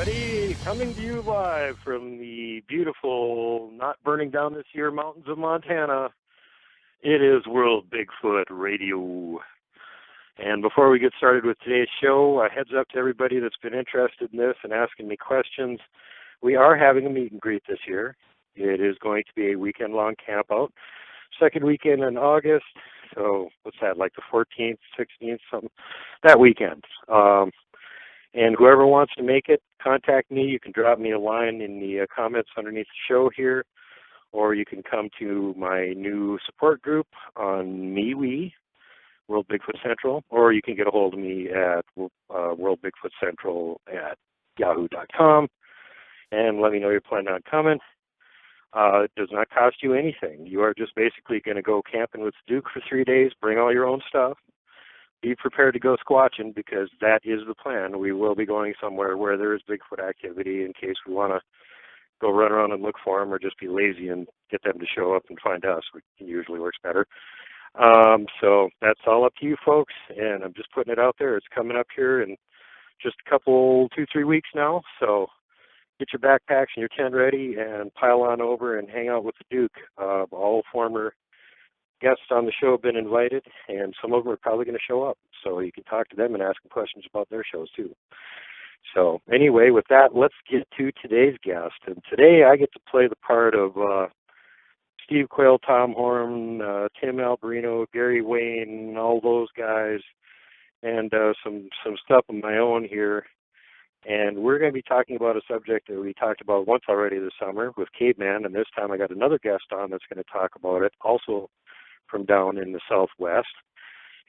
everybody. Coming to you live from the beautiful, not burning down this year mountains of Montana. It is World Bigfoot Radio. And before we get started with today's show, a heads up to everybody that's been interested in this and asking me questions. We are having a meet and greet this year. It is going to be a weekend-long camp out. Second weekend in August. So what's that, like the 14th, 16th, something? That weekend. And whoever wants to make it, contact me. You can drop me a line in the comments underneath the show here, or you can come to my new support group on MeWe, World Bigfoot Central, or you can get a hold of me at worldbigfootcentral@yahoo.com and let me know you're planning on coming. It does not cost you anything. You are just basically going to go camping with Duke for 3 days, bring all your own stuff. Be prepared to go squatching because that is the plan. We will be going somewhere where there is Bigfoot activity in case we want to go run around and look for them or just be lazy and get them to show up and find us, which usually works better. So that's all up to you folks, and I'm just putting it out there. It's coming up here in just a couple, 2-3 weeks now, so get your backpacks and your tent ready and pile on over and hang out with the Duke. All former guests on the show have been invited, and some of them are probably going to show up. So you can talk to them and ask them questions about their shows, too. So anyway, with that, let's get to today's guest. And today I get to play the part of Steve Quayle, Tom Horn, Tim Alberino, Gary Wayne, all those guys, and some stuff of my own here. And we're going to be talking about a subject that we talked about once already this summer with Caveman, and this time I got another guest on that's going to talk about it, also from down in the Southwest.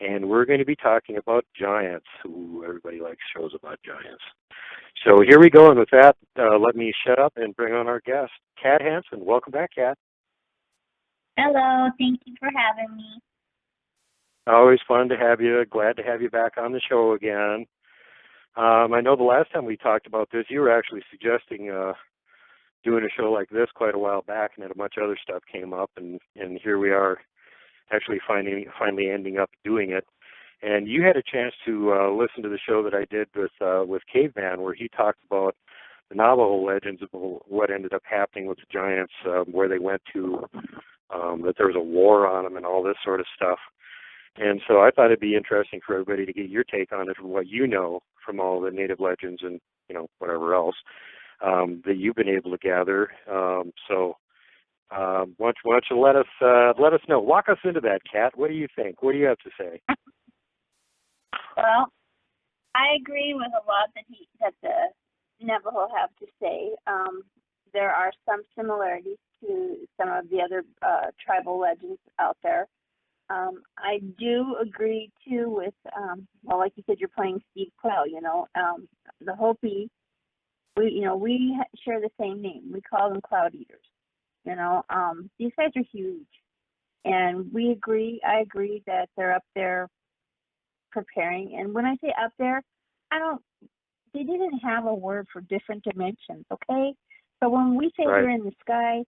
And we're going to be talking about giants, who everybody likes shows about giants. So here we go, and with that, let me shut up and bring on our guest, Khat Hansen. Welcome back, Khat. Hello, thank you for having me. Always fun to have you. Glad to have you back on the show again. I know the last time we talked about this, you were actually suggesting doing a show like this quite a while back, and then a bunch of other stuff came up, and here we are actually finally ending up doing it. And you had a chance to listen to the show that I did with Caveman, where he talked about the Navajo legends of what ended up happening with the giants, where they went to, that there was a war on them and all this sort of stuff. And so I thought it'd be interesting for everybody to get your take on it from what you know from all the native legends and, whatever else that you've been able to gather. Why don't you let us know? Walk us into that, Khat. What do you think? What do you have to say? Well, I agree with a lot that the Navajo have to say. There are some similarities to some of the other tribal legends out there. I do agree too with, like you said, you're playing Steve Quayle. The Hopi. We share the same name. We call them cloud eaters. These guys are huge, and I agree that they're up there preparing. And when I say up there, they didn't have a word for different dimensions, okay? So when we say Right. they're in the sky,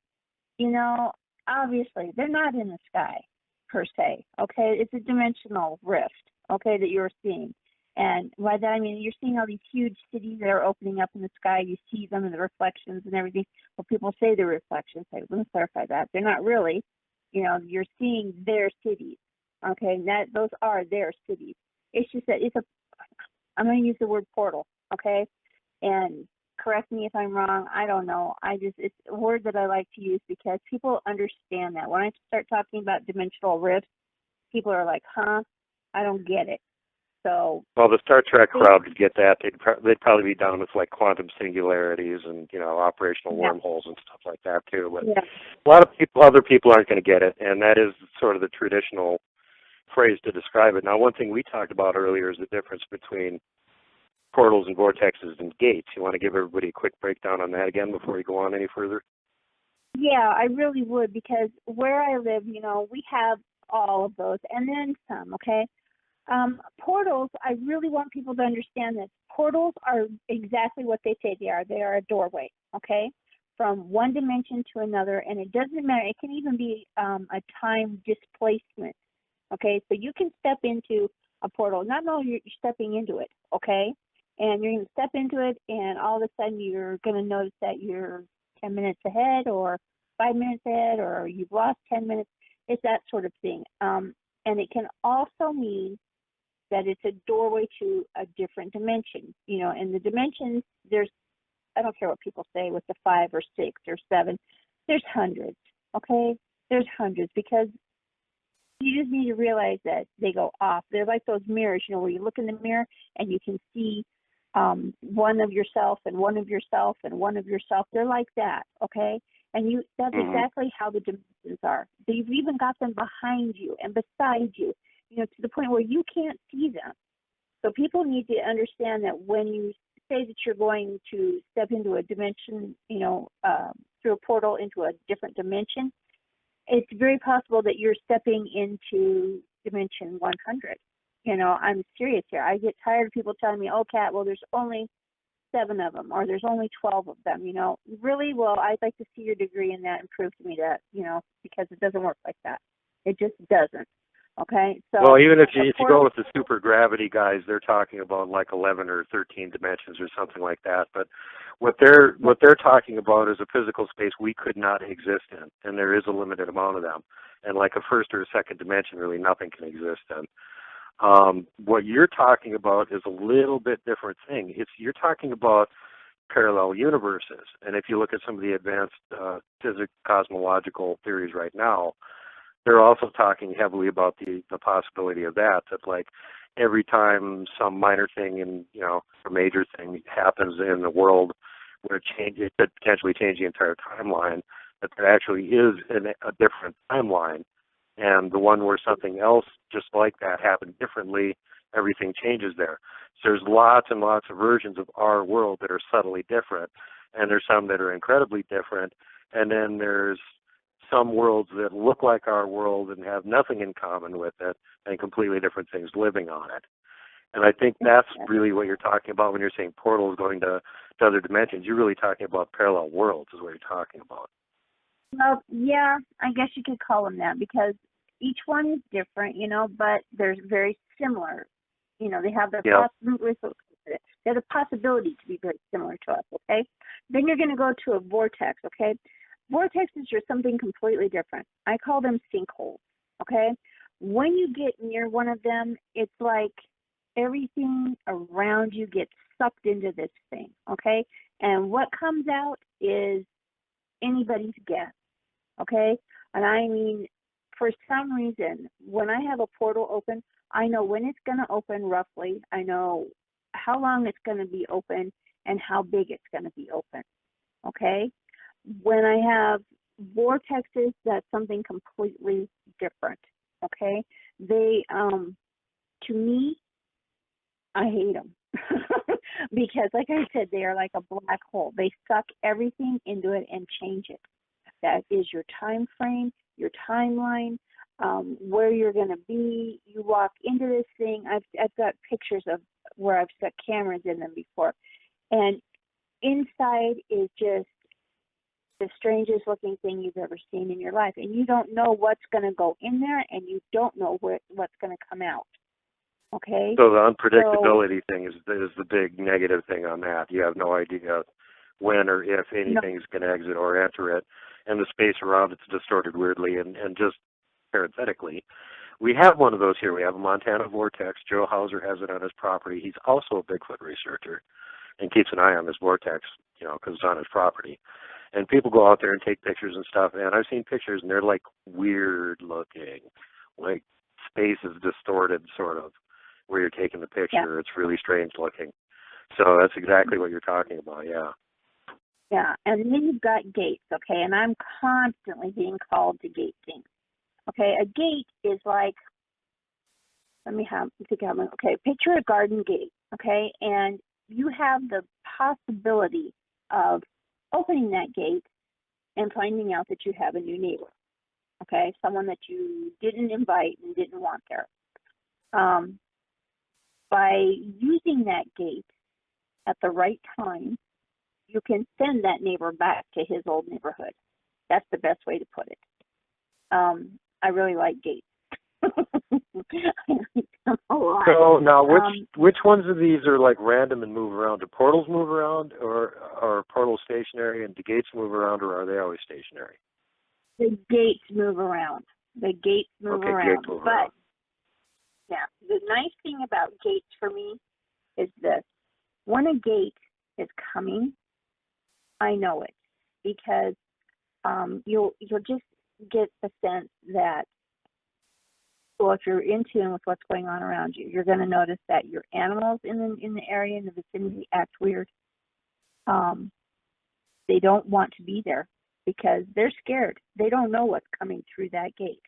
obviously they're not in the sky per se, okay? It's a dimensional rift, okay, that you're seeing. And by that I mean you're seeing all these huge cities that are opening up in the sky. You see them in the reflections and everything. Well, people say they're reflections. Let me clarify that. They're not really. You're seeing their cities, okay? Those are their cities. It's just that I'm going to use the word portal, okay? And correct me if I'm wrong. I don't know. It's a word that I like to use because people understand that. When I start talking about dimensional rifts, people are like, huh? I don't get it. So, well, the Star Trek crowd would get that. They'd probably be down with like quantum singularities and operational wormholes and stuff like that too. But a lot of other people aren't going to get it, and that is sort of the traditional phrase to describe it. Now, one thing we talked about earlier is the difference between portals and vortexes and gates. You want to give everybody a quick breakdown on that again before you go on any further? Yeah, I really would, because where I live, we have all of those and then some, okay? Portals, I really want people to understand this. Portals are exactly what they say they are. They are a doorway, okay, from one dimension to another, and it doesn't matter. It can even be a time displacement, okay? So you can step into a portal. Not only you're stepping into it, okay, and you're going to step into it, and all of a sudden you're going to notice that you're 10 minutes ahead or 5 minutes ahead, or you've lost 10 minutes. It's that sort of thing. And it can also mean that it's a doorway to a different dimension. And the dimensions, I don't care what people say with the 5 or 6 or 7, there's hundreds, okay? There's hundreds, because you just need to realize that they go off. They're like those mirrors, where you look in the mirror and you can see one of yourself and one of yourself and one of yourself. They're like that, okay? And that's exactly how the dimensions are. You've even got them behind you and beside you, to the point where you can't see them. So people need to understand that when you say that you're going to step into a dimension, through a portal into a different dimension, it's very possible that you're stepping into dimension 100. I'm serious here. I get tired of people telling me, oh, Khat, well, there's only 7 of them, or there's only 12 of them, Really? Well, I'd like to see your degree in that and prove to me that, because it doesn't work like that. It just doesn't. Okay? So, well, even if you go with the super gravity guys, they're talking about like 11 or 13 dimensions or something like that. But what they're talking about is a physical space we could not exist in, and there is a limited amount of them. And like a first or a second dimension, really nothing can exist in. What you're talking about is a little bit different thing. You're talking about parallel universes. And if you look at some of the advanced cosmological theories right now, they're also talking heavily about the possibility of that like every time some minor thing and, a major thing happens in the world where it could potentially change the entire timeline, that there actually is a different timeline. And the one where something else just like that happened differently, everything changes there. So there's lots and lots of versions of our world that are subtly different, and there's some that are incredibly different, and then there's some worlds that look like our world and have nothing in common with it, and completely different things living on it. And I think that's really what you're talking about when you're saying portals going to other dimensions. You're really talking about parallel worlds is what you're talking about. Well, yeah, I guess you could call them that, because each one is different, but they're very similar. They have the possibility to be very similar to us, okay? Then you're going to go to a vortex, okay? Vortexes are something completely different. I call them sinkholes, okay? When you get near one of them, it's like everything around you gets sucked into this thing, okay? And what comes out is anybody's guess, okay? And I mean, for some reason, when I have a portal open, I know when it's going to open roughly. I know how long it's going to be open and how big it's going to be open, okay? When I have vortexes, that's something completely different, okay? They, to me, I hate them because, like I said, they are like a black hole. They suck everything into it and change it. That is your time frame, your timeline, where you're going to be. You walk into this thing. I've got pictures of where I've set cameras in them before, and inside is just the strangest looking thing you've ever seen in your life, and you don't know what's going to go in there, and you don't know what's going to come out. Okay. So the unpredictability thing is the big negative thing on that. You have no idea when or if anything's going to exit or enter it, and the space around it's distorted weirdly. And just parenthetically, we have one of those here. We have a Montana vortex. Joe Hauser has it on his property. He's also a Bigfoot researcher and keeps an eye on this vortex, because it's on his property. And people go out there and take pictures and stuff, and I've seen pictures, and they're like weird looking, like space is distorted sort of where you're taking the picture. Yeah. It's really strange looking. So that's exactly what you're talking about, yeah. Yeah, and then you've got gates, okay, and I'm constantly being called to gate things. Okay, a gate is like, picture a garden gate, okay, and you have the possibility of opening that gate and finding out that you have a new neighbor, okay, someone that you didn't invite and didn't want there. By using that gate at the right time, you can send that neighbor back to his old neighborhood. That's the best way to put it. I really like gates. A lot. So now, which ones of these are like random and move around? Do portals move around, or are portals stationary, and do gates move around, or are they always stationary? The gates move around. The gates move around. Gates move but around. yeah, the nice thing about gates for me is this: when a gate is coming, I know it, because you'll just get the sense that, well, if you're in tune with what's going on around you, you're going to notice that your animals in the area, in the vicinity, act weird. They don't want to be there because they're scared. They don't know what's coming through that gate,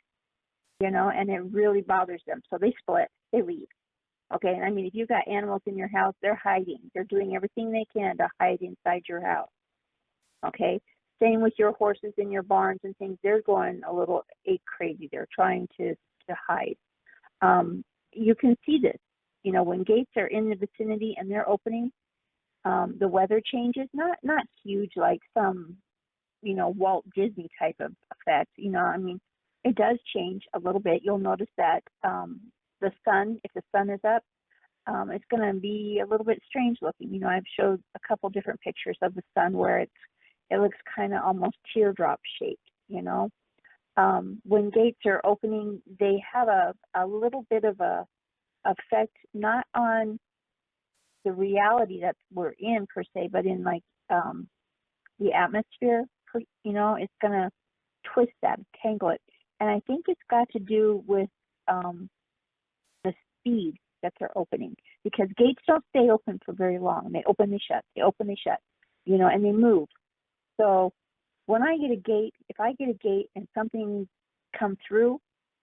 and it really bothers them. So they split. They leave. Okay, and I mean, if you've got animals in your house, they're hiding. They're doing everything they can to hide inside your house. Okay, same with your horses in your barns and things. They're going a little ape crazy. They're trying to hide. You can see this, when gates are in the vicinity and they're opening, the weather changes, not huge like some, Walt Disney type of effect, I mean, it does change a little bit. You'll notice that the sun, if the sun is up, it's going to be a little bit strange looking. I've showed a couple different pictures of the sun where it looks kind of almost teardrop shaped, when gates are opening, they have a little bit of a effect, not on the reality that we're in per se, but in like the atmosphere. It's going to twist that, tangle it, and I think it's got to do with the speed that they're opening, because gates don't stay open for very long. They open, they shut, they open, they shut, and they move. So when I get a gate, if I get a gate and something comes through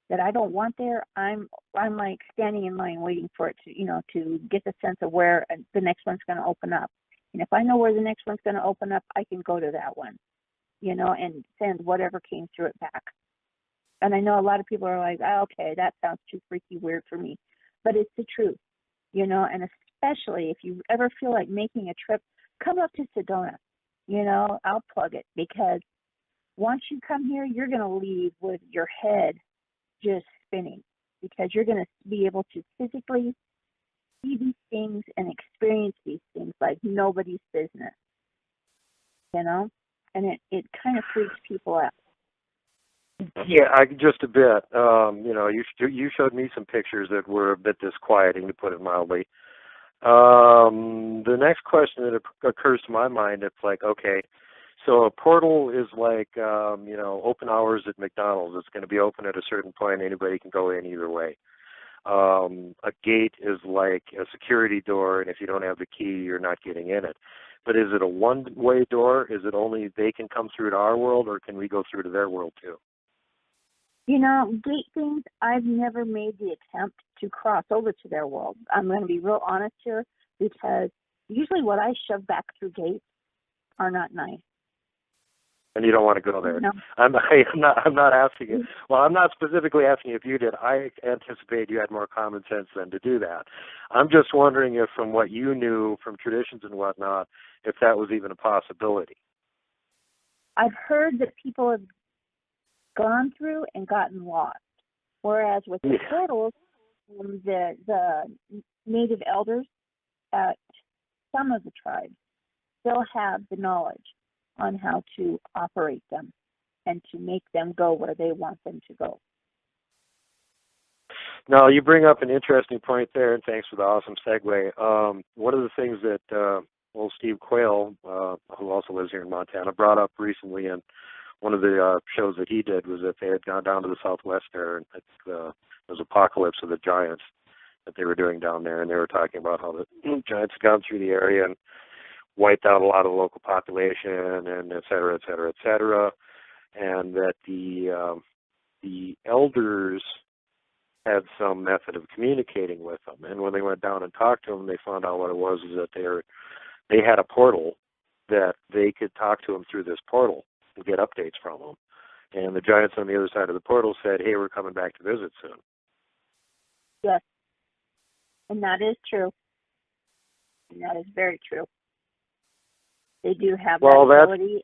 that I don't want there, I'm like standing in line waiting for it to get the sense of where the next one's going to open up. And if I know where the next one's going to open up, I can go to that one, and send whatever came through it back. And I know a lot of people are like, oh, okay, that sounds too freaky weird for me. But it's the truth, and especially if you ever feel like making a trip, come up to Sedona. I'll plug it, because once you come here, you're going to leave with your head just spinning, because you're going to be able to physically see these things and experience these things like nobody's business, and it kind of freaks people out. Yeah, just a bit. You showed me some pictures that were a bit disquieting, to put it mildly. The next question that occurs to my mind, it's like, okay, so a portal is like, open hours at McDonald's. It's going to be open at a certain point. Anybody can go in either way. A gate is like a security door, and if you don't have the key, you're not getting in it. But is it a one-way door? Is it only they can come through to our world, or can we go through to their world too? Gate things, I've never made the attempt to cross over to their world. I'm going to be real honest here, because usually what I shove back through gates are not nice. And you don't want to go there. No. I'm not asking you. Well, I'm not specifically asking if you did. I anticipate you had more common sense than to do that. I'm just wondering if, from what you knew from traditions and whatnot, if that was even a possibility. I've heard that people have gone through and gotten lost, whereas with the portals, the native elders at some of the tribes still have the knowledge on how to operate them and to make them go where they want them to go. Now, you bring up an interesting point there, and thanks for the awesome segue. One of the things that old Steve Quayle, who also lives here in Montana, brought up recently in one of the shows that he did, was that they had gone down to the Southwest there, and it was Apocalypse of the Giants that they were doing down there, and they were talking about how the Giants had gone through the area and wiped out a lot of the local population, and et cetera, et cetera, et cetera, and that the elders had some method of communicating with them. And when they went down and talked to them, they found out what it was, is that they had a portal that they could talk to them through this portal and get updates from them. And the Giants on the other side of the portal said, hey, we're coming back to visit soon. Yes. And that is true. And that is very true. They do have that ability.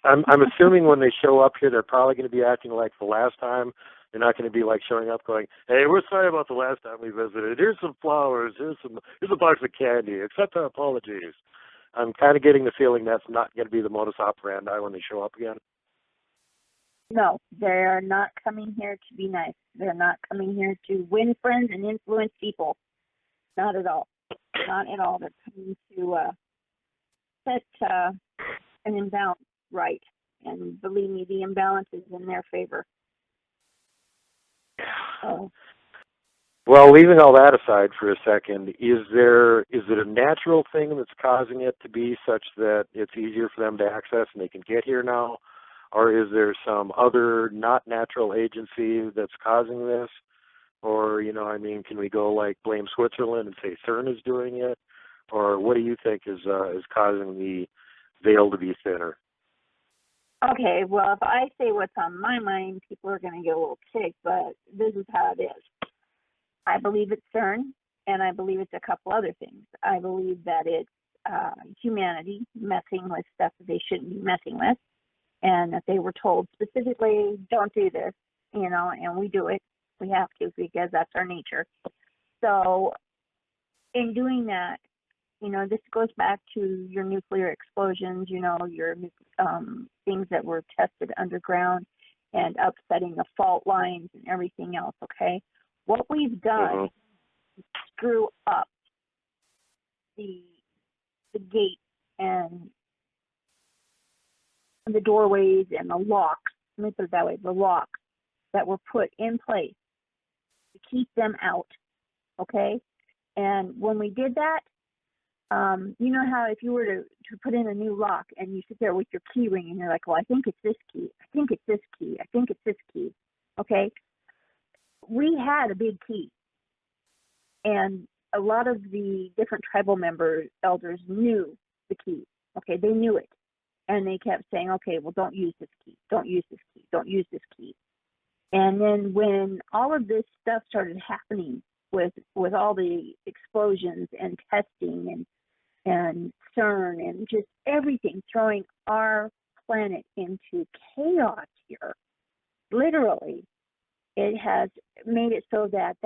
I'm assuming when they show up here, they're probably going to be acting like the last time, They're not going to be like showing up going, hey, we're sorry about the last time we visited. Here's some flowers. Here's a box of candy. Accept our apologies. I'm kind of getting the feeling that's not going to be the modus operandi when they show up again. No, they're not coming here to be nice. They're not coming here to win friends and influence people. Not at all. Not at all. They're coming to set an imbalance right. And believe me, the imbalance is in their favor. So. Well, leaving all that aside for a second, is it a natural thing that's causing it to be such that it's easier for them to access and they can get here now? Or is there some other not natural agency that's causing this? Or, can we go like blame Switzerland and say CERN is doing it? Or what do you think is causing the veil to be thinner? Okay, well, if I say what's on my mind, people are going to get a little ticked, but this is how it is. I believe it's CERN, and I believe it's a couple other things. I believe that it's humanity messing with stuff that they shouldn't be messing with, and that they were told specifically, don't do this, and we do it. We have to because that's our nature. So in doing that, this goes back to your nuclear explosions, your things that were tested underground and upsetting the fault lines and everything else, okay? What we've done is screw up the gate and the doorways and the locks, let me put it that way, the locks that were put in place to keep them out, okay? And when we did that, you know how if you were to put in a new lock and you sit there with your key ring and you're like, well, I think it's this key, I think it's this key, I think it's this key, okay? We had a big key, and a lot of the different tribal elders knew the key, okay? They knew it, and they kept saying, okay, well, don't use this key, don't use this key, don't use this key. And then when all of this stuff started happening with all the explosions and testing and CERN and just everything, throwing our planet into chaos here, literally, it has made it so that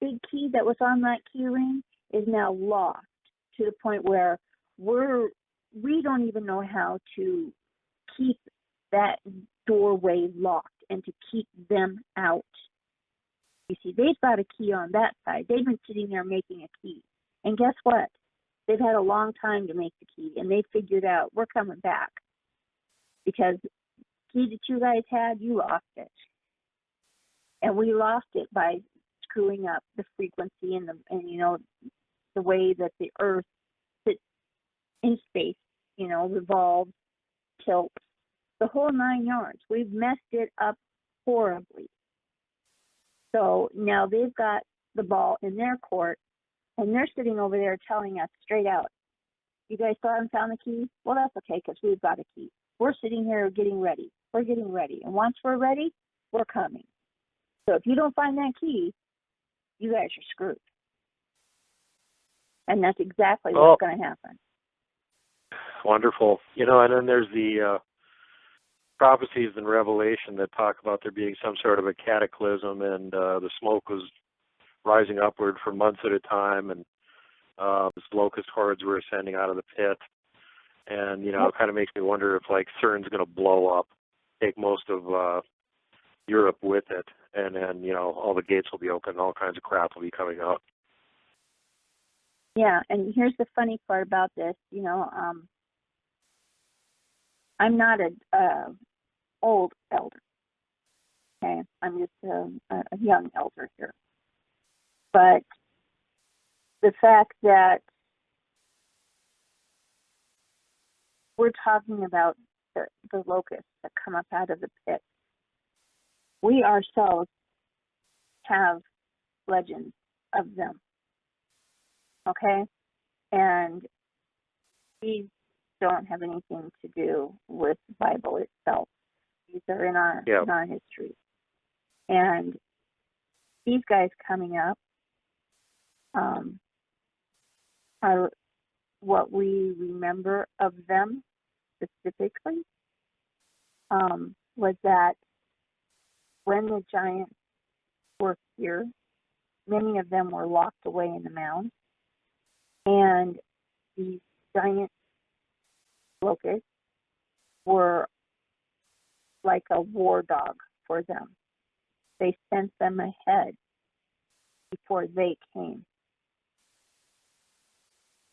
big key that was on that key ring is now lost to the point where we don't even know how to keep that doorway locked and to keep them out. You see, they've got a key on that side. They've been sitting there making a key. And guess what? They've had a long time to make the key, and they figured out we're coming back because the key that you guys had, you lost it. And we lost it by screwing up the frequency and the way that the Earth sits in space, revolves, tilts, the whole 9 yards. We've messed it up horribly. So now they've got the ball in their court, and they're sitting over there telling us straight out, you guys still haven't found the key? Well, that's okay, because we've got a key. We're sitting here getting ready. We're getting ready. And once we're ready, we're coming. So if you don't find that key, you guys are screwed. And that's exactly what's going to happen. Wonderful. And then there's the prophecies in Revelation that talk about there being some sort of a cataclysm, and the smoke was rising upward for months at a time, and locust hordes were ascending out of the pit. And, it kind of makes me wonder if, like, CERN's going to blow up, take most of Europe with it, and then, all the gates will be open, all kinds of crap will be coming out. Yeah, and here's the funny part about this, I'm not a old elder, okay? I'm just a young elder here. But the fact that we're talking about the locusts that come up out of the pit, we ourselves have legends of them, okay? And these don't have anything to do with the Bible itself. These are in our history. And these guys coming up are what we remember of them specifically was that when the giants were here, many of them were locked away in the mound, and these giant locusts were like a war dog for them. They sent them ahead before they came.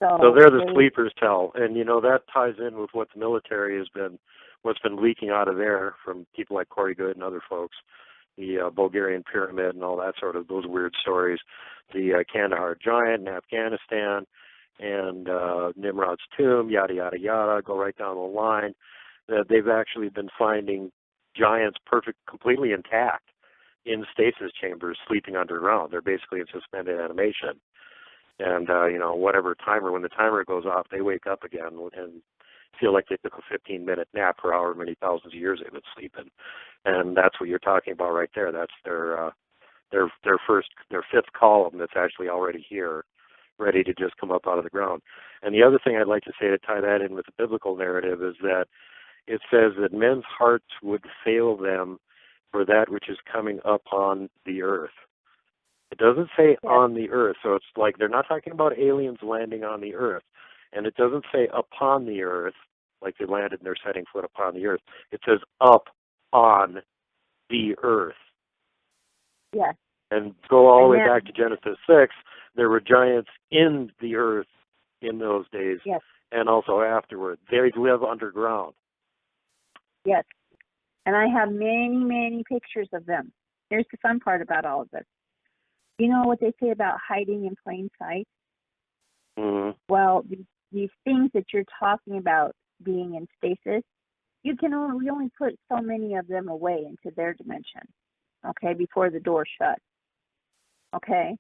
So they're the sleepers tell, and that ties in with what the military what's been leaking out of there from people like Corey Good and other folks, the Bulgarian pyramid and all that sort of those weird stories, the Kandahar giant in Afghanistan, and Nimrod's tomb, yada yada yada, go right down the line. That they've actually been finding giants completely intact in stasis chambers, sleeping underground. They're basically in suspended animation. And, when the timer goes off, they wake up again and feel like they took a 15-minute nap for however many thousands of years they've been sleeping. And that's what you're talking about right there. That's their fifth column that's actually already here, ready to just come up out of the ground. And the other thing I'd like to say to tie that in with the biblical narrative is that it says that men's hearts would fail them for that which is coming upon the earth. It doesn't say on the earth, so it's like they're not talking about aliens landing on the earth. And it doesn't say upon the earth, like they landed and they're setting foot upon the earth. It says up on the earth. Yes. And go all the way back to Genesis 6, there were giants in the earth in those days, yes, and also afterward. They live underground. Yes. And I have many, many pictures of them. Here's the fun part about all of this. You know what they say about hiding in plain sight? Mm-hmm. Well, these things that you're talking about being in stasis, we only put so many of them away into their dimension, okay, before the door shut. Okay?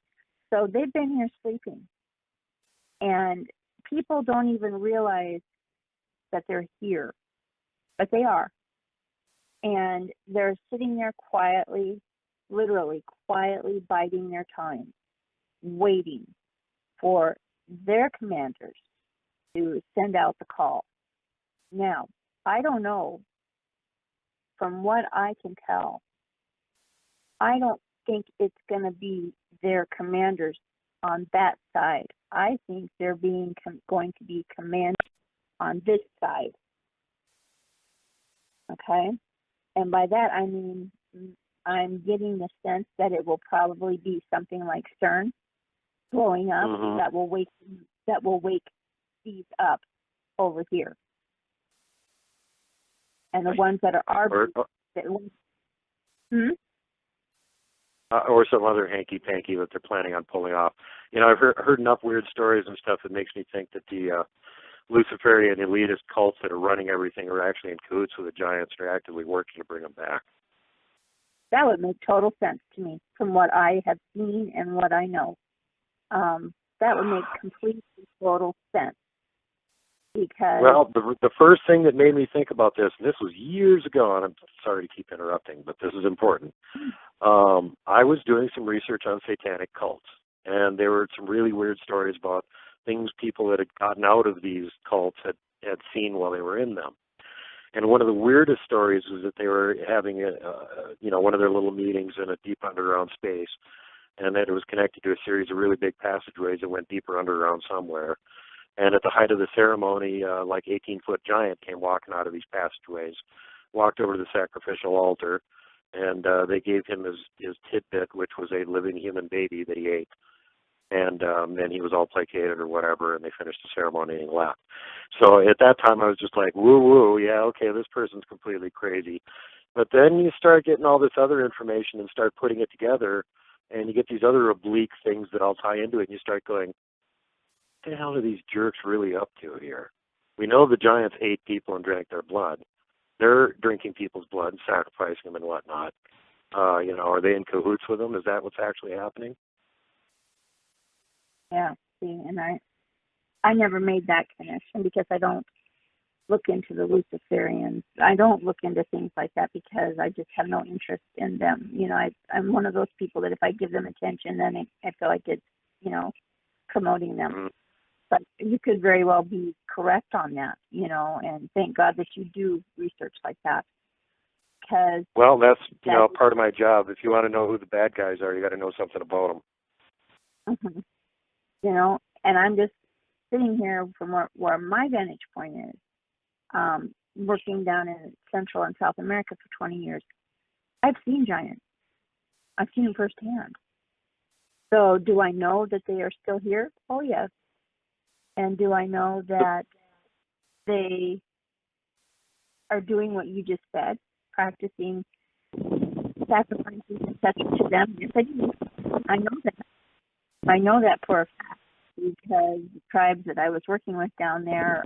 So they've been here sleeping. And people don't even realize that they're here, but they are. And they're sitting there quietly, literally quietly biding their time, waiting for their commanders to send out the call. Now, I don't know, from what I can tell, I don't think it's going to be their commanders on that side. I think they're going to be commanded on this side. Okay? And by that I mean I'm getting the sense that it will probably be something like CERN blowing up that will wake these up over here. And the ones that are or some other hanky-panky that they're planning on pulling off. I've heard enough weird stories and stuff that makes me think that the Luciferian elitist cults that are running everything are actually in cahoots with the giants and are actively working to bring them back. That would make total sense to me from what I have seen and what I know. That would make complete and total sense. Because the first thing that made me think about this, and this was years ago, and I'm sorry to keep interrupting, but this is important. I was doing some research on satanic cults, and there were some really weird stories about things people that had gotten out of these cults had seen while they were in them. And one of the weirdest stories was that they were having one of their little meetings in a deep underground space, and that it was connected to a series of really big passageways that went deeper underground somewhere. And at the height of the ceremony, like 18-foot giant came walking out of these passageways, walked over to the sacrificial altar, and they gave him his tidbit, which was a living human baby that he ate. And then he was all placated or whatever, and they finished the ceremony and left. So at that time, I was just like, woo-woo, yeah, okay, this person's completely crazy. But then you start getting all this other information and start putting it together, and you get these other oblique things that all tie into it, and you start going, what the hell are these jerks really up to here? We know the giants ate people and drank their blood. They're drinking people's blood and sacrificing them and whatnot. Are they in cahoots with them? Is that what's actually happening? Yeah, see, and I never made that connection because I don't look into the Luciferians. I don't look into things like that because I just have no interest in them. I'm one of those people that if I give them attention, then I feel like it's, promoting them. Mm-hmm. But you could very well be correct on that, and thank God that you do research like that. because Well, that's, part of my job. If you want to know who the bad guys are, you got to know something about them. mm-hmm, and I'm just sitting here from where my vantage point is, working down in Central and South America for 20 years. I've seen giants. I've seen them firsthand. So do I know that they are still here? Oh, yes. And do I know that they are doing what you just said, practicing sacrifices and such to them? Yes, I do. I know that. I know that for a fact because the tribes that I was working with down there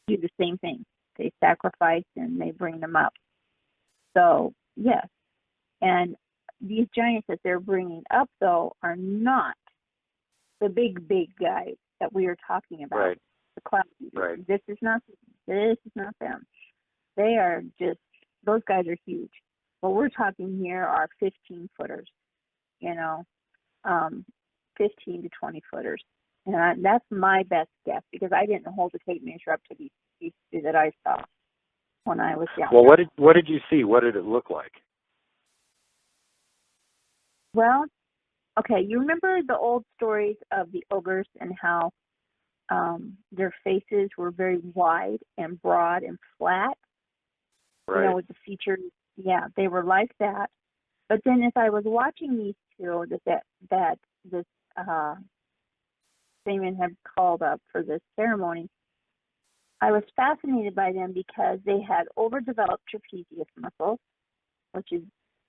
do the same thing. They sacrifice and they bring them up. So, yes. And these giants that they're bringing up, though, are not the big guys that we are talking about. Right. The cloud eaters. Right. This is not them. They are just, those guys are huge. What we're talking here are 15-footers, 15 to 20 footers. And that's my best guess because I didn't hold the tape measure up to these two that I saw when I was young. Well, what did you see? What did it look like? Well, okay, you remember the old stories of the ogres and how their faces were very wide and broad and flat? Right. With the features. Yeah, they were like that. But then as I was watching these two that this shaman had called up for this ceremony, I was fascinated by them because they had overdeveloped trapezius muscles, which is,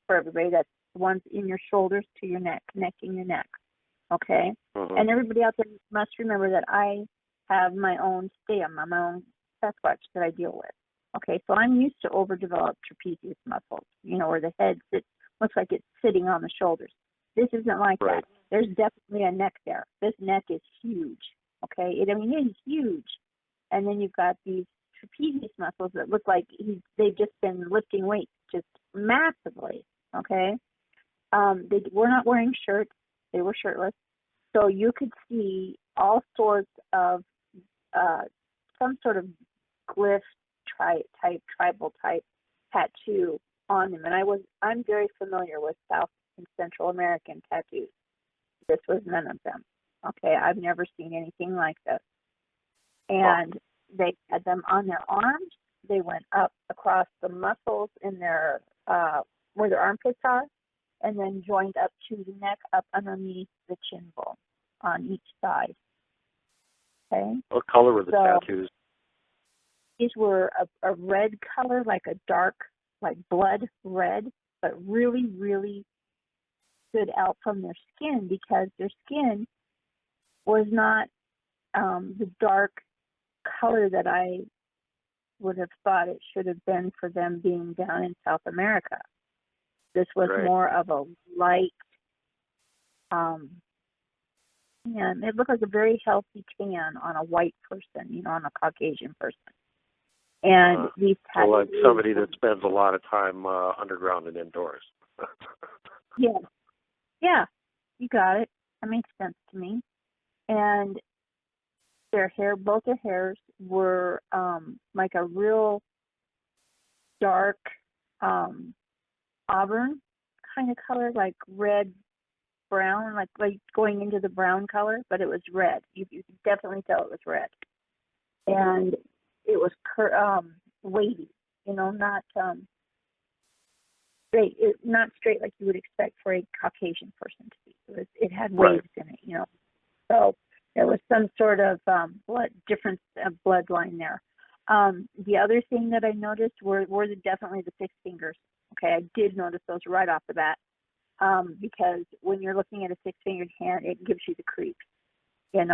for everybody, that's the ones in your shoulders to your neck, connecting your neck. Okay? Mm-hmm. And everybody out there must remember that I have my own stem, my own Sasquatch that I deal with. Okay, so I'm used to overdeveloped trapezius muscles, where the head looks like it's sitting on the shoulders. This isn't like right. that. There's definitely a neck there. This neck is huge. Okay, it is huge. And then you've got these trapezius muscles that look like they've just been lifting weights just massively. Okay, they were not wearing shirts; they were shirtless, so you could see all sorts of some sort of glyph tribal type tattoo on them. And I'm very familiar with South and Central American tattoos. This was none of them. Okay, I've never seen anything like this. And they had them on their arms. They went up across the muscles in their where their armpits are, and then joined up to the neck, up underneath the chin bone on each side. Okay. What color were the tattoos? These were a red color, like a dark, like blood red, but really, really stood out from their skin because their skin was not the dark color that I would have thought it should have been for them being down in South America. This was right. more of a light, and it looked like a very healthy tan on a white person, on a Caucasian person. And these tattoos, like somebody that spends a lot of time underground and indoors. Yeah, you got it. That makes sense to me. And their hair, both their hairs were like a real dark auburn kind of color, like red brown, like going into the brown color, but it was red. You could definitely tell it was red. And it was weighty, not straight. Not straight like you would expect for a Caucasian person to be. It had waves in it, So there was some sort of difference of bloodline there. The other thing that I noticed were definitely the 6 fingers. Okay, I did notice those right off the bat because when you're looking at a 6-fingered hand, it gives you the creeps, and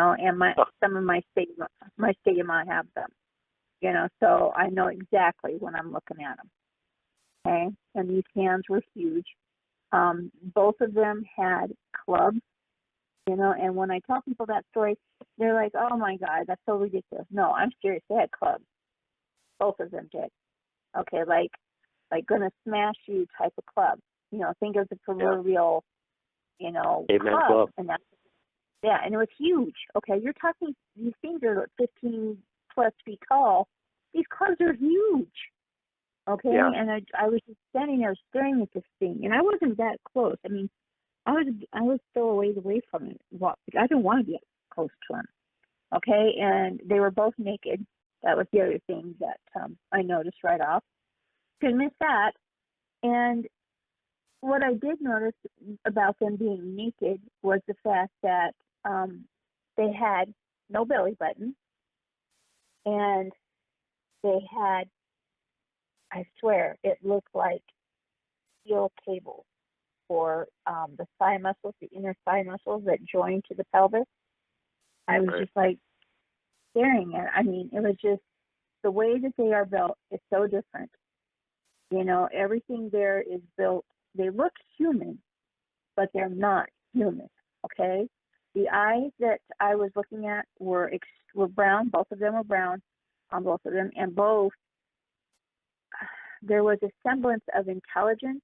some of my stadium have them. So I know exactly when I'm looking at them. Okay, and these hands were huge. Both of them had clubs, and when I tell people that story, they're like, oh my God, that's so ridiculous. No, I'm serious. They had clubs. Both of them did. Okay, like gonna smash you type of club. Think of the proverbial, club. And that's, and it was huge. Okay, you're talking, these things are 15 plus feet tall. These clubs are huge. Okay, Yeah. and I was just standing there staring at this thing, and I wasn't that close. I mean, I was still a ways away from it. Well, I didn't want to get close to him. Okay, and they were both naked. That was the other thing that I noticed right off. Couldn't miss that. And what I did notice about them being naked was the fact that they had no belly button, and they had, I swear, it looked like steel cables for the thigh muscles, the inner thigh muscles that join to the pelvis. I was Right. just like staring at it. I mean, it was just the way that they are built is so different. You know, everything there is built, they look human, but they're not human, okay? The eyes that I was looking at were brown. Both of them were brown on both of them, and both, there was a semblance of intelligence.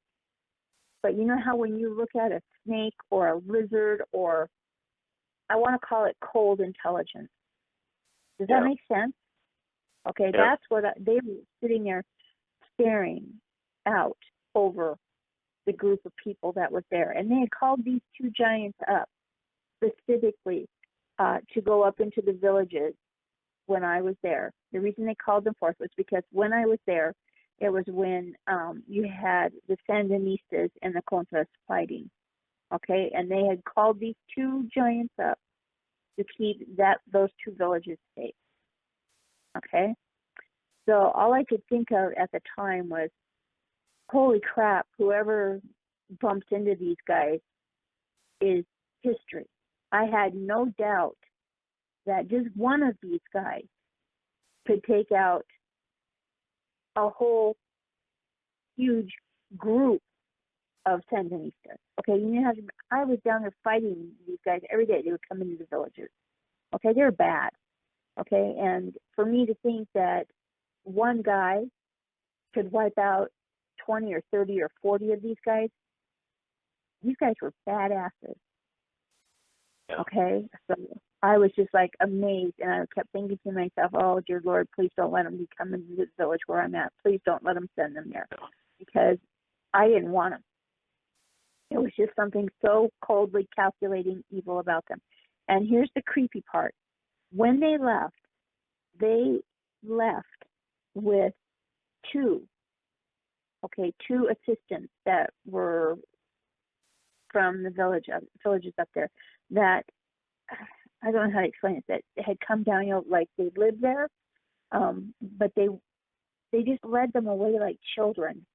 But you know how when you look at a snake or a lizard, or I want to call it cold intelligence. Does that make sense? Okay, Yeah. that's what they were sitting there staring out over the group of people that was there. And they had called these two giants up specifically to go up into the villages when I was there. The reason they called them forth was because when I was there, it was when you had the Sandinistas and the Contras fighting. Okay, and they had called these two giants up to keep those two villages safe. Okay, so all I could think of at the time was, holy crap, whoever bumps into these guys is history. I had no doubt that just one of these guys could take out a whole huge group of Sandinistas. Okay, you know, I was down there fighting these guys every day. They would come into the villages. Okay, they're bad. Okay, and for me to think that one guy could wipe out 20 or 30 or 40 of these guys were badasses. Yeah. Okay, so I was just like amazed, and I kept thinking to myself, oh, dear Lord, please don't let them come into this village where I'm at. Please don't let them send them there, because I didn't want them. It was just something so coldly calculating evil about them. And here's the creepy part. When they left with two assistants that were from the villages up there, that I don't know how to explain it, that had come down, you know, like they lived there, but they just led them away like children,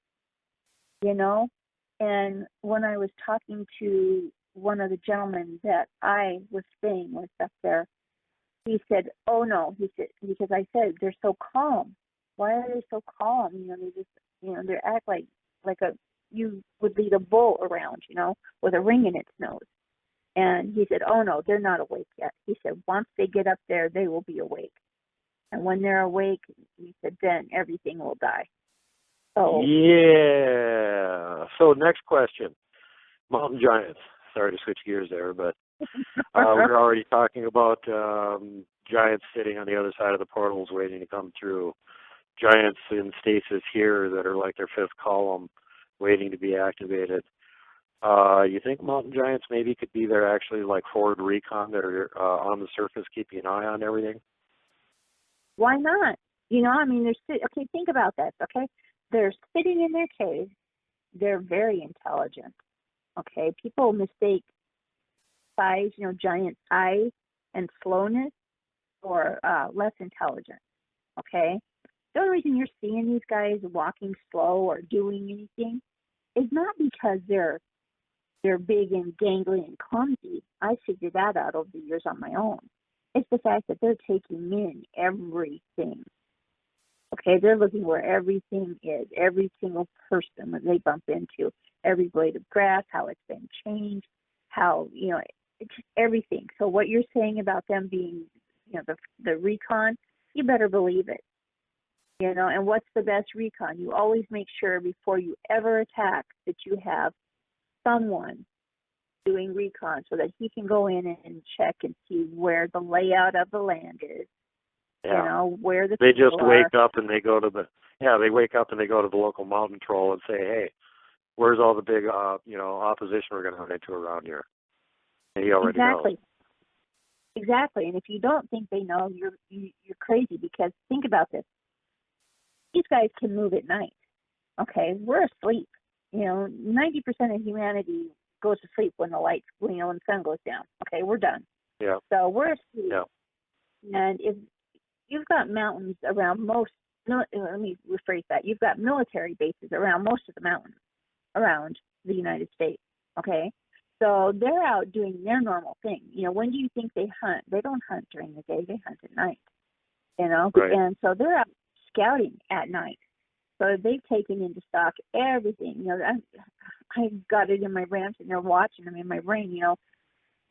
you know. And when I was talking to one of the gentlemen that I was staying with up there, he said, oh no, he said, because I said, they're so calm. Why are they so calm? You know, they just, you know, they act like you would lead a bull around, you know, with a ring in its nose. And he said, oh no, they're not awake yet. He said, once they get up there, they will be awake. And when they're awake, he said, then everything will die. So, yeah. So next question. Mountain giants. Sorry to switch gears there, but we're already talking about giants sitting on the other side of the portals waiting to come through. Giants in stasis here that are like their fifth column waiting to be activated. You think mountain giants maybe could be there actually like forward recon that are on the surface keeping an eye on everything? Why not? You know, I mean, okay, think about this, okay? They're sitting in their cave. They're very intelligent, okay? People mistake size, you know, giant size and slowness for less intelligent, okay? The only reason you're seeing these guys walking slow or doing anything is not because they're big and gangly and clumsy. I figured that out over the years on my own. It's the fact that they're taking in everything. Okay, they're looking where everything is, every single person that they bump into, every blade of grass, how it's been changed, how, you know, it's just everything. So what you're saying about them being, you know, the recon, you better believe it. You know, and what's the best recon? You always make sure before you ever attack that you have someone doing recon so that he can go in and check and see where the layout of the land is. Yeah. You know, where the they people just wake are. up and they go to Yeah, they wake up and they go to the local mountain troll and say, hey, where's all the big, opposition we're going to run into around here? And he already knows. Exactly. And if you don't think they know, you're crazy, because think about this. These guys can move at night. Okay, we're asleep. 90% of humanity goes to sleep when the lights, when the sun goes down. Okay, we're done. Yeah. So we're asleep. Yeah. And if you've got mountains around most, no, let me rephrase that. You've got military bases around most of the mountains around the United States. Okay, so they're out doing their normal thing. When do you think they hunt? They don't hunt during the day. They hunt at night. Right. And so they're out scouting at night. So they've taken into stock everything. I got it in my ranch, and they're watching them in my brain.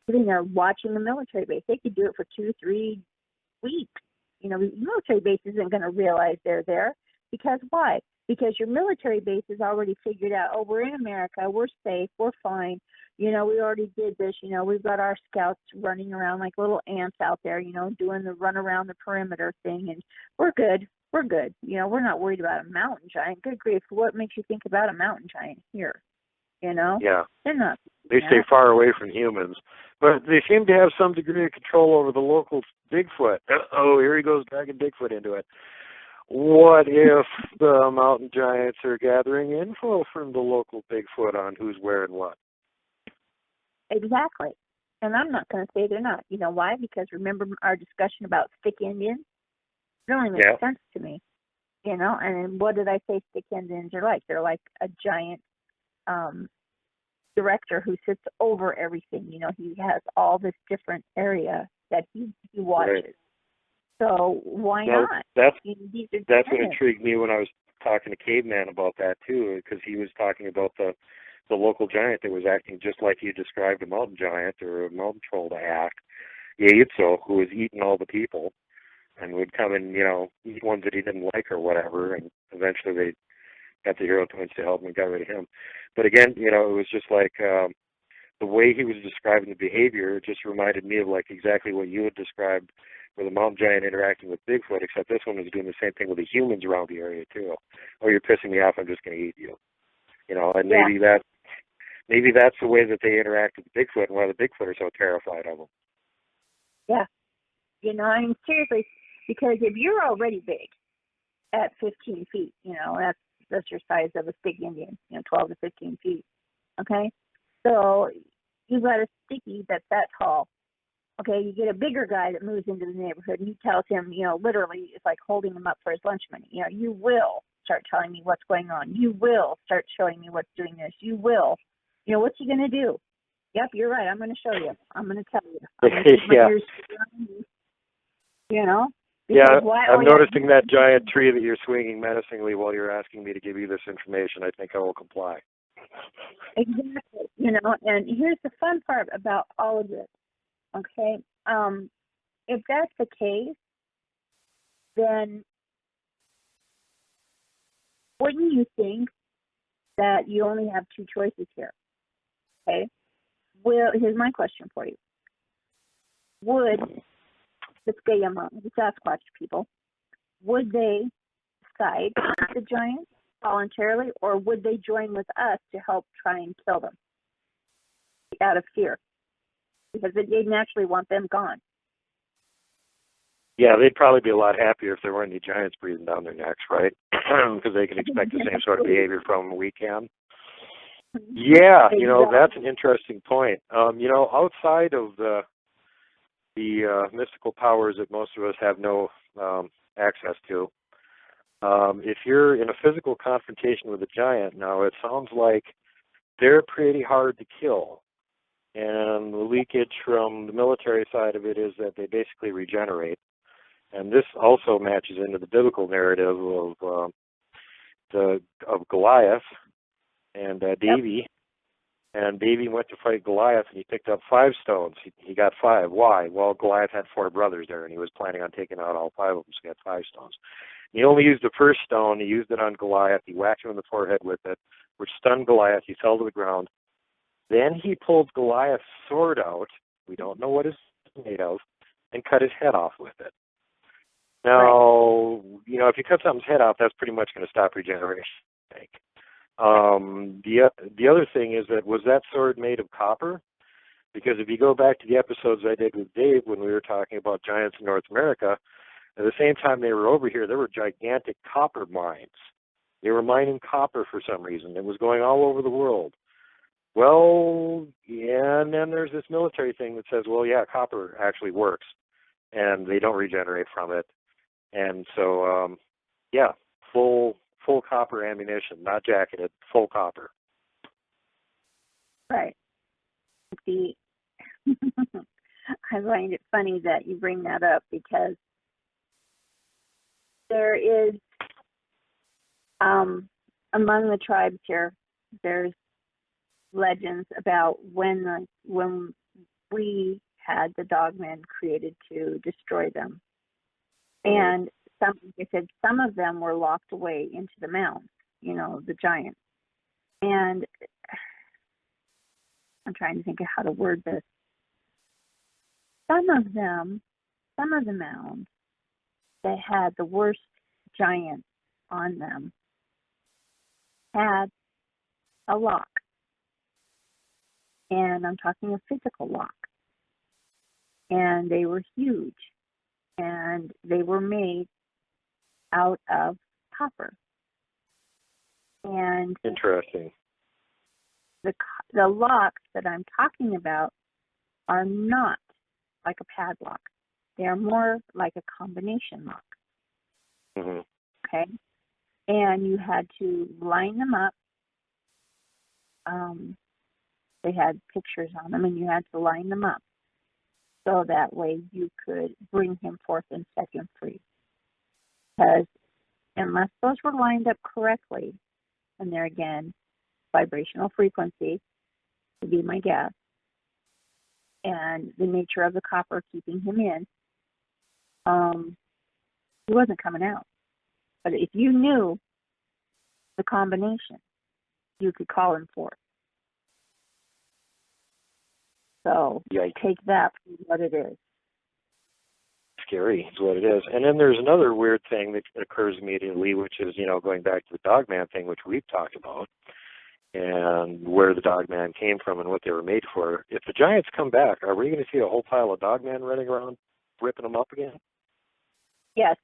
Sitting there watching the military base. They could do it for 2-3 weeks. The military base isn't going to realize they're there, because why? Because your military base has already figured out, oh, we're in America, we're safe, we're fine. We already did this. We've got our scouts running around like little ants out there, doing the run around the perimeter thing, and we're good. We're good. We're not worried about a mountain giant. Good grief, what makes you think about a mountain giant here? Yeah. They're not. They stay far away from humans. But they seem to have some degree of control over the local Bigfoot. Oh, here he goes dragging Bigfoot into it. What if the mountain giants are gathering info from the local Bigfoot on who's wearing what? Exactly. And I'm not going to say they're not. You know why? Because remember our discussion about stick Indians? It only makes sense to me. And what did I say stick Indians are like? They're like a giant director who sits over everything. He has all this different area that he watches. Right. So why not? That's what intrigued me when I was talking to Caveman about that too, because he was talking about the local giant that was acting just like you described a mountain giant or a mountain troll to act. Yaitso, who was eating all the people and would come and, eat ones that he didn't like or whatever, and eventually they got the Hero Twins to help him and got rid of him. But again, it was just like the way he was describing the behavior just reminded me of like exactly what you had described with the mountain giant interacting with Bigfoot, except this one was doing the same thing with the humans around the area too. Oh, you're pissing me off, I'm just going to eat you. And maybe that's the way that they interact with Bigfoot and why the Bigfoot are so terrified of them. Yeah. Seriously, because if you're already big at 15 feet, that's your size of a big Indian, 12 to 15 feet. Okay? So you've got a sticky that's that tall. Okay, you get a bigger guy that moves into the neighborhood and he tells him, literally it's like holding him up for his lunch money. You will start telling me what's going on. You will start showing me what's doing this. You will. What's he going to do? Yep, you're right. I'm going to show you. I'm going to tell you. I'm going to keep my ears around you. I'm noticing that giant tree that you're swinging menacingly while you're asking me to give you this information. I think I will comply. Exactly. And here's the fun part about all of this. Okay, if that's the case, then wouldn't you think that you only have two choices here? Okay, well, here's my question for you. Would the Sasquatch people, would they side with the giants voluntarily, or would they join with us to help try and kill them out of fear? Because they'd naturally want them gone. Yeah, they'd probably be a lot happier if there weren't any giants breathing down their necks, right? Because they can expect the same sort of behavior from them we can. Yeah, that's an interesting point. Outside of the mystical powers that most of us have no access to, if you're in a physical confrontation with a giant, now it sounds like they're pretty hard to kill. And the leakage from the military side of it is that they basically regenerate. And this also matches into the biblical narrative of Goliath and Davy. And Davy went to fight Goliath, and he picked up 5 stones. He got 5. Why? Well, Goliath had 4 brothers there, and he was planning on taking out all 5 of them, so he had 5 stones. He only used the first stone. He used it on Goliath. He whacked him in the forehead with it, which stunned Goliath. He fell to the ground. Then he pulled Goliath's sword out, we don't know what it's made of, and cut his head off with it. Now, if you cut something's head off, that's pretty much going to stop regeneration, I think. The other thing is was that sword made of copper? Because if you go back to the episodes I did with Dave when we were talking about giants in North America, at the same time they were over here, there were gigantic copper mines. They were mining copper for some reason. It was going all over the world. Well, yeah, and then there's this military thing that says, well, yeah, copper actually works, and they don't regenerate from it. And so, yeah, full copper ammunition, not jacketed, full copper. Right. See, I find it funny that you bring that up because there is, among the tribes here, there's legends about when we had the dogmen created to destroy them. And they said some of them were locked away into the mounds, the giants. And I'm trying to think of how to word this. Some of the mounds that had the worst giants on them had a lock. And I'm talking a physical lock. And they were huge. And they were made out of copper. And interesting. The locks that I'm talking about are not like a padlock. They are more like a combination lock. Mm-hmm. Okay? And you had to line them up. They had pictures on them, and you had to line them up so that way you could bring him forth and set him free. Because unless those were lined up correctly, and there again, vibrational frequency would be my guess, and the nature of the copper keeping him in, he wasn't coming out. But if you knew the combination, you could call him forth. So take that for what it is. Scary is what it is. And then there's another weird thing that occurs immediately, which is, going back to the Dogman thing, which we've talked about, and where the Dogman came from and what they were made for. If the giants come back, are we going to see a whole pile of Dogman running around, ripping them up again? Yes,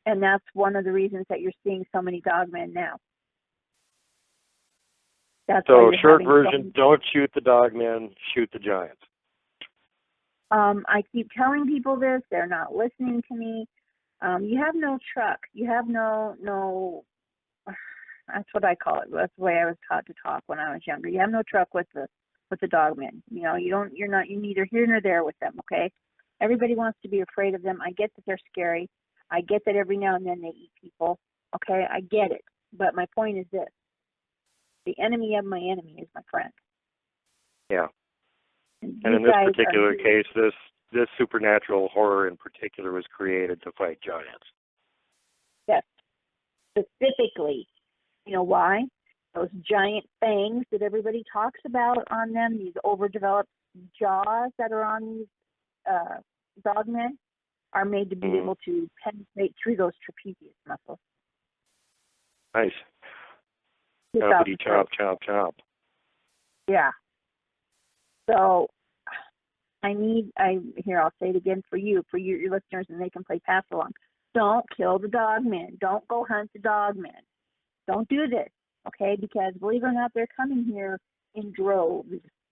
and that's one of the reasons that you're seeing so many Dogmen now. That's so short version, don't shoot the Dogmen, shoot the giants. I keep telling people this. They're not listening to me. You have no truck. You have no. That's what I call it. That's the way I was taught to talk when I was younger. You have no truck with the dogmen. You're neither here nor there with them. Okay. Everybody wants to be afraid of them. I get that they're scary. I get that every now and then they eat people. Okay, I get it. But my point is this: the enemy of my enemy is my friend. Yeah. And in this particular case, this supernatural horror in particular was created to fight giants. Yes. Specifically. You know why? Those giant fangs that everybody talks about on them, these overdeveloped jaws that are on these dogmen, are made to be able to penetrate through those trapezius muscles. Nice. Choppity chop, chop, chop. Yeah. So I'll say it again for your listeners, and they can play pass along. Don't kill the dogmen. Don't go hunt the dogmen. Don't do this, okay? Because believe it or not, they're coming here in droves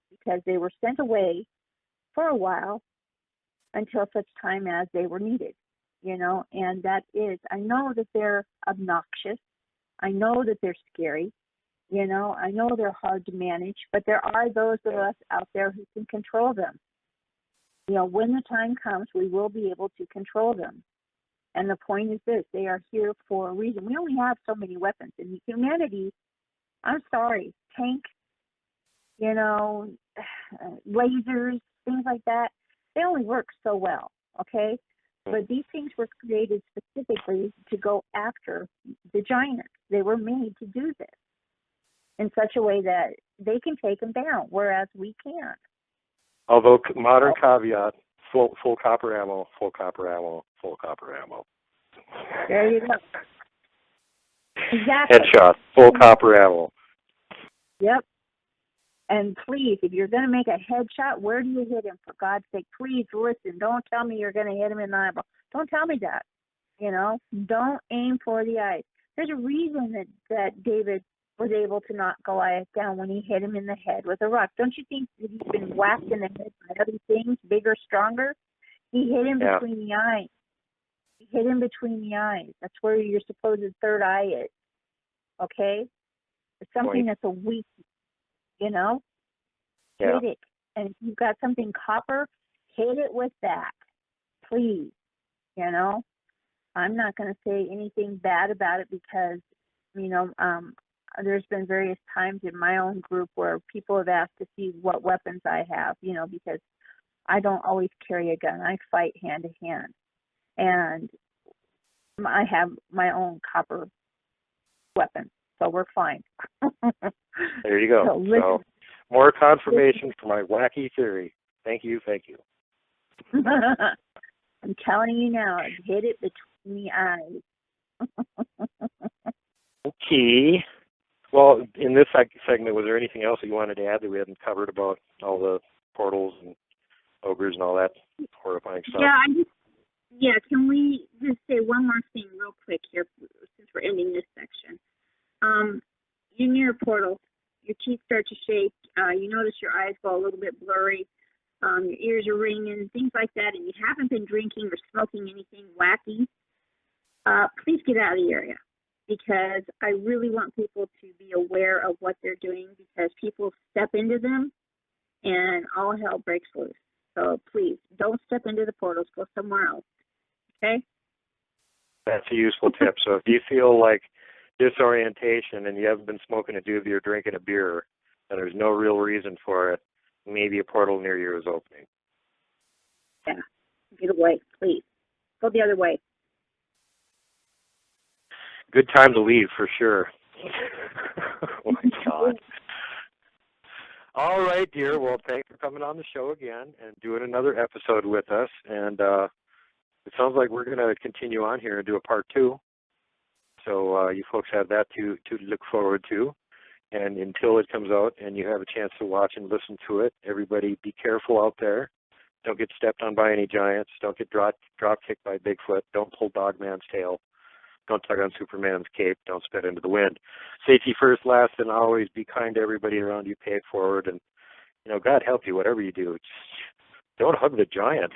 because they were sent away for a while until such time as they were needed, and I know that they're obnoxious. I know that they're scary. I know they're hard to manage, but there are those of us out there who can control them. When the time comes, we will be able to control them. And the point is this: they are here for a reason. We only have so many weapons. In humanity, I'm sorry, tank, lasers, things like that, they only work so well, okay? But these things were created specifically to go after the giants. They were made to do this in such a way that they can take them down, whereas we can't. Although, modern caveat, full copper ammo, full copper ammo, full copper ammo. There you go. Exactly. Headshot, full copper ammo. Yep. And please, if you're going to make a headshot, where do you hit him? For God's sake, please listen. Don't tell me you're going to hit him in the eyeball. Don't tell me that. Don't aim for the eyes. There's a reason that David was able to knock Goliath down when he hit him in the head with a rock. Don't you think that he's been whacked in the head by other things, bigger, stronger? He hit him between the eyes. He hit him between the eyes. That's where your supposed third eye is. Okay? It's something that's a weakness, Yeah. Hit it. And if you've got something copper, hit it with that. Please. I'm not going to say anything bad about it because, there's been various times in my own group where people have asked to see what weapons I have, because I don't always carry a gun. I fight hand to hand. And I have my own copper weapon, so we're fine. There you go. So more confirmation for my wacky theory. Thank you. I'm telling you now, hit it between the eyes. Okay. Well, in this segment, was there anything else that you wanted to add that we hadn't covered about all the portals and ogres and all that horrifying stuff? Can we just say one more thing real quick here since we're ending this section? In your portal, your teeth start to shake, you notice your eyes go a little bit blurry, your ears are ringing, things like that, and you haven't been drinking or smoking anything wacky, please get out of the area, because I really want people to be aware of what they're doing, because people step into them and all hell breaks loose. So please, don't step into the portals, go somewhere else, okay? That's a useful tip. So if you feel like disorientation and you haven't been smoking a doobie or drinking a beer, and there's no real reason for it, maybe a portal near you is opening. Yeah, get away, please. Go the other way. Good time to leave, for sure. Oh, my God. All right, dear. Well, thanks for coming on the show again and doing another episode with us. And it sounds like we're going to continue on here and do a part 2. So you folks have that to look forward to. And until it comes out and you have a chance to watch and listen to it, everybody be careful out there. Don't get stepped on by any giants. Don't get drop kicked by Bigfoot. Don't pull Dogman's tail. Don't tug on Superman's cape. Don't spit into the wind. Safety first, last, and always be kind to everybody around you. Pay it forward. And, God help you, whatever you do. Just don't hug the giant.